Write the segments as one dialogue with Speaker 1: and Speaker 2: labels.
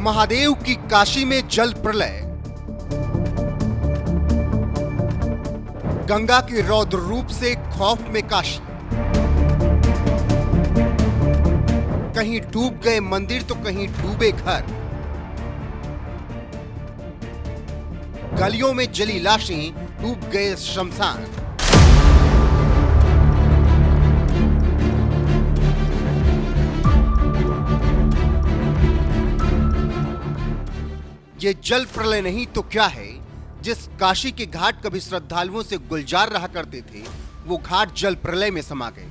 Speaker 1: महादेव की काशी में जल प्रलय। गंगा के रौद्र रूप से खौफ में काशी। कहीं डूब गए मंदिर तो कहीं डूबे घर। गलियों में जली लाशें, डूब गए शमशान। ये जल प्रलय नहीं तो क्या है। जिस काशी के घाट कभी श्रद्धालुओं से गुलजार रहा करते थे, वो घाट जल प्रलय में समा गए।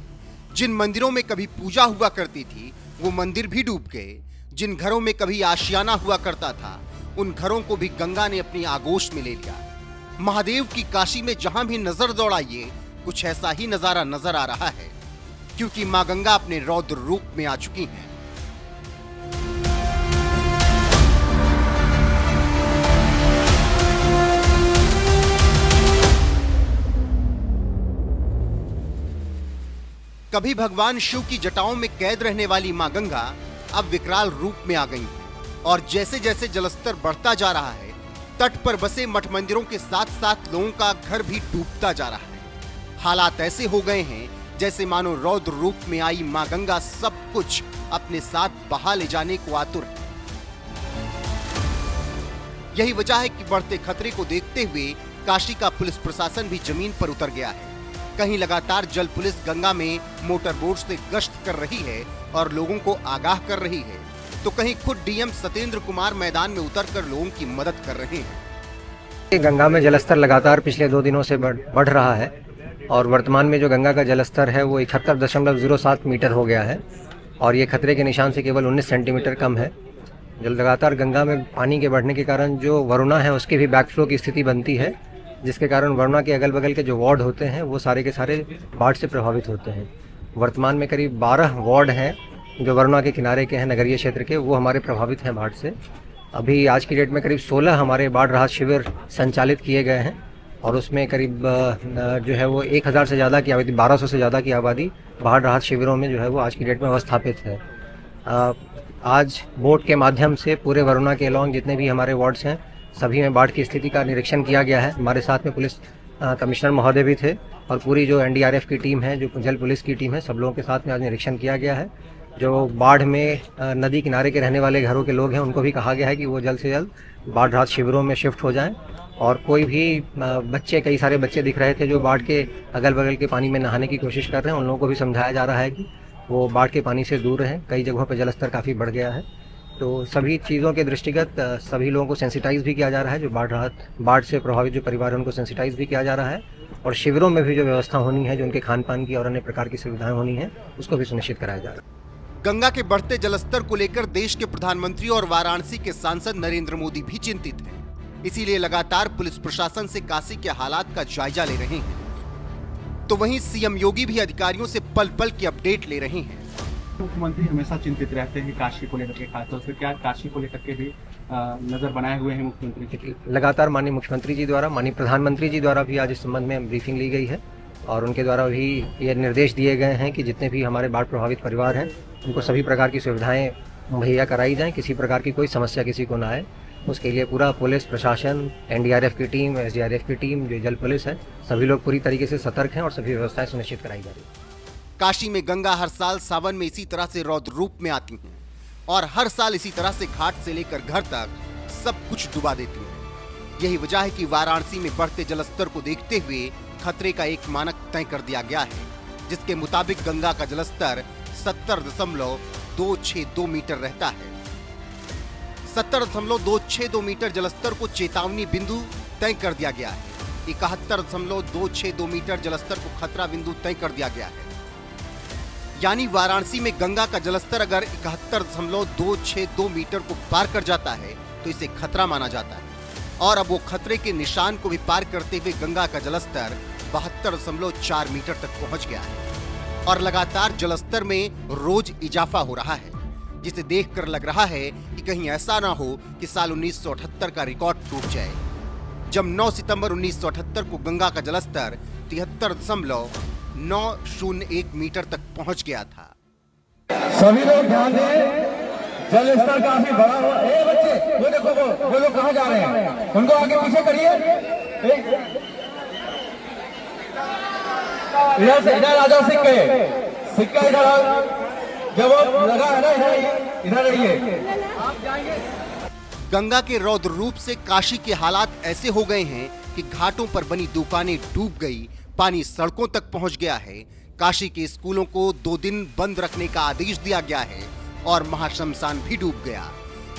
Speaker 1: जिन मंदिरों में कभी पूजा हुआ करती थी, वो मंदिर भी डूब गए। जिन घरों में कभी आशियाना हुआ करता था, उन घरों को भी गंगा ने अपनी आगोश में ले लिया। महादेव की काशी में जहां भी नजर दौड़ाइए, कुछ ऐसा ही नजारा नजर आ रहा है, क्योंकि मां गंगा अपने रौद्र रूप में आ चुकी हैं। कभी भगवान शिव की जटाओं में कैद रहने वाली मां गंगा अब विकराल रूप में आ गई है। और जैसे जैसे जलस्तर बढ़ता जा रहा है, तट पर बसे मठ मंदिरों के साथ साथ लोगों का घर भी डूबता जा रहा है। हालात ऐसे हो गए हैं जैसे मानो रौद्र रूप में आई मां गंगा सब कुछ अपने साथ बहा ले जाने को आतुर है। यही वजह है कि बढ़ते खतरे को देखते हुए काशी का पुलिस प्रशासन भी जमीन पर उतर गया है। कहीं लगातार जल पुलिस गंगा में मोटर बोट से गश्त कर रही है और लोगों को आगाह कर रही है, तो कहीं खुद डीएम सत्येंद्र कुमार मैदान में उतरकर लोगों की मदद कर रहे हैं।
Speaker 2: गंगा में जलस्तर लगातार पिछले 2 दिनों से बढ़ रहा है और वर्तमान में जो गंगा का जलस्तर है वो 71.07 मीटर हो गया है और ये खतरे के निशान से केवल 19 सेंटीमीटर कम है। जो लगातार गंगा में पानी के बढ़ने के कारण जो वरुणा है उसके भी बैकफ्लो की स्थिति बनती है, जिसके कारण वरुणा के अगल बगल के जो वार्ड होते हैं वो सारे के सारे बाढ़ से प्रभावित होते हैं। वर्तमान में करीब 12 वार्ड हैं जो वरुणा के किनारे के हैं, नगरीय क्षेत्र के, वो हमारे प्रभावित हैं बाढ़ से। अभी आज की डेट में करीब 16 हमारे बाढ़ राहत शिविर संचालित किए गए हैं और उसमें करीब जो है वो 1000 से ज़्यादा की आबादी, 1200 से ज़्यादा की आबादी बाढ़ राहत शिविरों में जो है वो आज की डेट में अवस्थापित है। आज बोट के माध्यम से पूरे वरुणा के अलॉन्ग जितने भी हमारे वार्ड्स हैं सभी में बाढ़ की स्थिति का निरीक्षण किया गया है। हमारे साथ में पुलिस कमिश्नर महोदय भी थे और पूरी जो एनडीआरएफ की टीम है, जो जल पुलिस की टीम है, सब लोगों के साथ में आज निरीक्षण किया गया है। जो बाढ़ में नदी किनारे के रहने वाले घरों के लोग हैं उनको भी कहा गया है कि वो जल्द से जल्द बाढ़ राहत शिविरों में शिफ्ट हो जाएं। और कोई भी बच्चे, कई सारे बच्चे दिख रहे थे जो बाढ़ के अगल बगल के पानी में नहाने की कोशिश कर रहे हैं, उन लोगों को भी समझाया जा रहा है कि वो बाढ़ के पानी से दूर रहें। कई जगहों पर जलस्तर काफ़ी बढ़ गया है, तो सभी चीज़ों के दृष्टिगत सभी लोगों को सेंसिटाइज भी किया जा रहा है। जो बाढ़ से प्रभावित जो परिवार है उनको सेंसिटाइज भी किया जा रहा है और शिविरों में भी जो व्यवस्था होनी है, जो उनके खान पान की और अन्य प्रकार की सुविधाएं होनी है, उसको भी सुनिश्चित कराया जा रहा है।
Speaker 1: गंगा के बढ़ते जलस्तर को लेकर देश के प्रधानमंत्री और वाराणसी के सांसद नरेंद्र मोदी भी चिंतित हैं। इसीलिए लगातार पुलिस प्रशासन से काशी के हालात का जायजा ले रहे हैं। तो वहीं सीएम योगी भी अधिकारियों से पल पल की अपडेट ले रहे हैं।
Speaker 3: मुख्यमंत्री हमेशा चिंतित रहते हैं काशी को लेकर के, खासतौर से क्या काशी को लेकर के भी नजर बनाए हुए हैं मुख्यमंत्री?
Speaker 2: लगातार माननीय मुख्यमंत्री जी द्वारा, माननीय प्रधानमंत्री जी द्वारा भी आज इस संबंध में ब्रीफिंग ली गई है और उनके द्वारा भी ये निर्देश दिए गए हैं कि जितने भी हमारे बाढ़ प्रभावित परिवार हैं उनको सभी प्रकार की सुविधाएं मुहैया कराई जाएं, किसी प्रकार की कोई समस्या किसी को ना आए। उसके लिए पूरा पुलिस प्रशासन, एनडीआरएफ की टीम, एसडीआरएफ की टीम, जो जल पुलिस है, सभी लोग पूरी तरीके से सतर्क हैं और सभी व्यवस्थाएं सुनिश्चित कराई जा रही है।
Speaker 1: काशी में गंगा हर साल सावन में इसी तरह से रौद्र रूप में आती हैं और हर साल इसी तरह से घाट से लेकर घर तक सब कुछ डुबा देती हैं। यही वजह है कि वाराणसी में बढ़ते जलस्तर को देखते हुए खतरे का एक मानक तय कर दिया गया है, जिसके मुताबिक गंगा का जलस्तर 70.262 मीटर रहता है। 70.262 मीटर जलस्तर को चेतावनी बिंदु तय कर दिया गया है। 71.262 मीटर जलस्तर को खतरा बिंदु तय कर दिया गया है। यानी वाराणसी में गंगा का जलस्तर अगर 71.262 मीटर को पार कर जाता है तो इसे खतरा माना जाता है और अब वो खतरे के निशान को भी पार करते हुए गंगा का जलस्तर 72.4 मीटर तक पहुंच गया है और लगातार जलस्तर में रोज इजाफा हो रहा है, जिसे देखकर लग रहा है कि कहीं ऐसा ना हो कि साल 1978 का रिकॉर्ड टूट जाए, जब 9 सितंबर 1978 को गंगा का जलस्तर 73.901 मीटर तक पहुंच गया था।
Speaker 4: सभी लोग ध्यान दें, जल स्तर काफी बड़ा हुआ। ए बच्चे, वो देखो वो लोग कहाँ जा रहे हैं, उनको आगे पीछे करिए। इधर से इधर आ जाओ, सिक्का इधर आओ, जब वो लगा है ना इधर रहिए।
Speaker 1: गंगा के रौद्र रूप से काशी के हालात ऐसे हो गए हैं कि घाटों पर बनी दुकानें डूब गई, पानी सड़कों तक पहुंच गया है। काशी के स्कूलों को 2 दिन बंद रखने का आदेश दिया गया है और महाश्मशान भी डूब गया,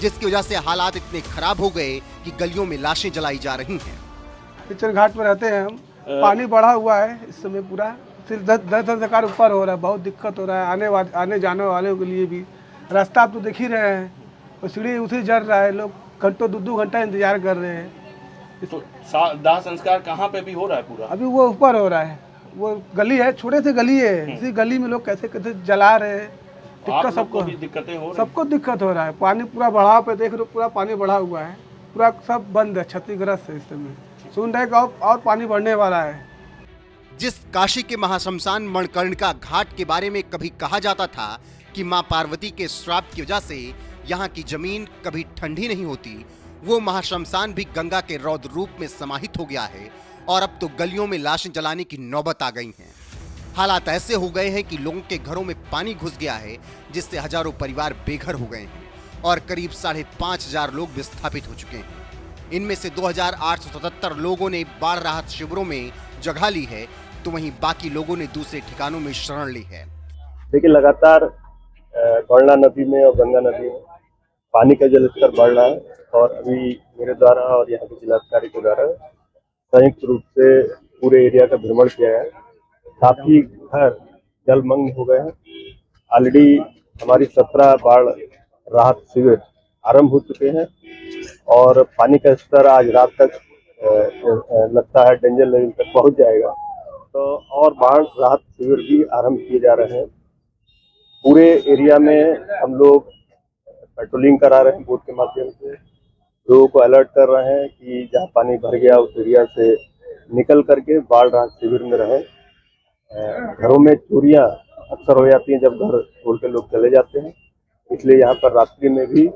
Speaker 1: जिसकी वजह से हालात इतने खराब हो गए कि गलियों में लाशें जलाई जा रही हैं।
Speaker 5: किचन घाट पर रहते हैं हम, पानी बढ़ा हुआ है इस समय पूरा, सिर्फ 10 कार ऊपर हो रहा है, बहुत दिक्कत हो रहा है आने जाने वालों के लिए भी। रास्ता आप तो देख ही रहे हैं, और सीढ़ी उसी जल रहा है, लोग घंटों 2 घंटा इंतजार कर रहे हैं।
Speaker 6: तो दाह संस्कार कहाँ पे भी हो रहा है पूरा?
Speaker 5: अभी वो ऊपर हो रहा है, वो गली है, छोटे से गली है, इसी गली में लोग कैसे कैसे जला रहे हैं। दिक्कत सबको,
Speaker 6: दिक्कतें हो रही,
Speaker 5: सबको दिक्कत हो रहा है। पानी पूरा बढ़ाव पे देख रहे हो, पूरा पानी बढ़ा हुआ है, पूरा सब बंद है, क्षतिग्रस्त है। इस समय सुन रहे और पानी बढ़ने वाला है।
Speaker 1: जिस काशी के महाश्मशान मणिकर्णिका घाट के बारे में कभी कहा जाता था कि मां पार्वती के श्राप की वजह से यहाँ की जमीन कभी ठंडी नहीं होती, वो महाश्मशान भी गंगा के रौद्र रूप में समाहित हो गया है और अब तो गलियों में लाशें जलाने की नौबत आ गई हैं। हालात ऐसे हो गए हैं कि लोगों के घरों में पानी घुस गया है, जिससे हजारों परिवार बेघर हो गए हैं और करीब 5,500 लोग विस्थापित हो चुके हैं। इनमें से 2,877 लोगों ने बाढ़ राहत शिविरों में जगह ली है, तो वहीं बाकी लोगों ने दूसरे ठिकानों में शरण ली है।
Speaker 7: देखिए, लगातार गौरना नदी में और गंगा नदी में पानी का जलस्तर बढ़ रहा है और अभी मेरे द्वारा और यहाँ के जिलाधिकारी के द्वारा संयुक्त रूप से पूरे एरिया का भ्रमण किया है। काफी घर जलमग्न हो गए हैं। ऑलरेडी हमारी 17 बाढ़ राहत शिविर आरंभ हो चुके हैं और पानी का स्तर आज रात तक लगता है डेंजर लेवल तक पहुंच जाएगा, तो और बाढ़ राहत शिविर भी आरंभ किए जा रहे हैं। पूरे एरिया में हम लोग पेट्रोलिंग करा रहे हैं, बोट के माध्यम से लोगों को अलर्ट कर रहे हैं कि जहां पानी भर गया उस एरिया से निकल करके बाढ़ राहत शिविर में रहें। घरों में चोरियां अक्सर हो जाती हैं जब घर छोड़ के लोग चले जाते हैं, इसलिए यहाँ पर रात्रि में भी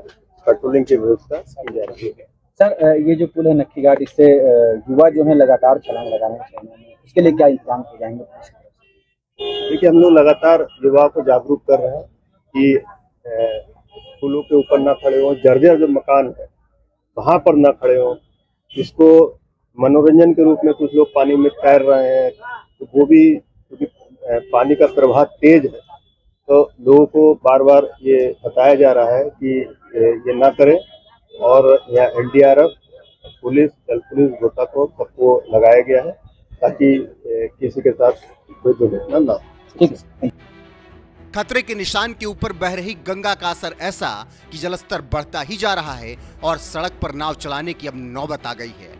Speaker 7: पेट्रोलिंग की व्यवस्था की जा रही है।
Speaker 4: सर, ये जो पुल है नक्की घाट, इससे युवा जो है लगातार छलांग लगाने चाहिए, उसके लिए क्या इंतजाम किए जाएंगे?
Speaker 7: देखिए, हम लोग लगातार युवाओं को जागरूक कर रहे हैं कि पुलों के ऊपर ना खड़े हों, जर्जर जो मकान है वहाँ पर ना खड़े हों। इसको मनोरंजन के रूप में कुछ लोग पानी में तैर रहे हैं, तो वो भी क्योंकि पानी का प्रवाह तेज है, तो लोगों को बार बार ये बताया जा रहा है कि ये ना करें। और यहाँ एनडीआरएफ, पुलिस, जल पुलिस, गोताखोर सबको लगाया गया है ताकि किसी के साथ कोई दुर्घटना ना हो।
Speaker 1: खतरे के निशान के ऊपर बह रही गंगा का असर ऐसा कि जलस्तर बढ़ता ही जा रहा है और सड़क पर नाव चलाने की अब नौबत आ गई है।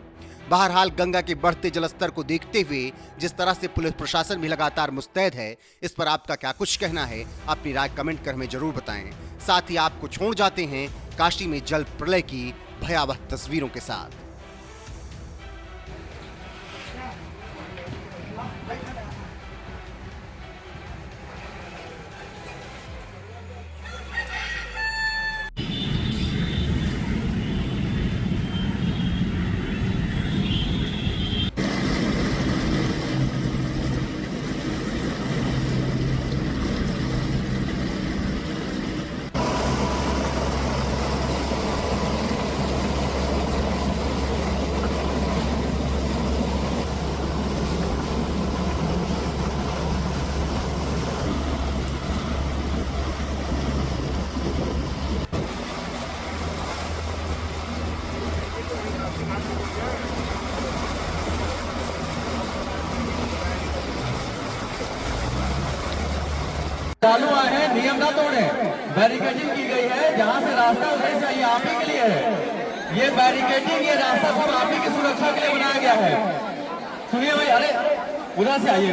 Speaker 1: बहरहाल गंगा के बढ़ते जलस्तर को देखते हुए जिस तरह से पुलिस प्रशासन भी लगातार मुस्तैद है, इस पर आपका क्या कुछ कहना है? अपनी राय कमेंट कर हमें जरूर बताएं। साथ ही आपको छोड़ जाते हैं काशी में जल प्रलय की भयावह तस्वीरों के साथ।
Speaker 4: चालू आए हैं, नियम ना तोड़े। बैरिकेडिंग की गई है, जहाँ से रास्ता उधर से आप ही के लिए है। ये बैरिकेडिंग, ये रास्ता सब आप ही की सुरक्षा के लिए बनाया गया है। सुनिए भाई, अरे उधर से आइए।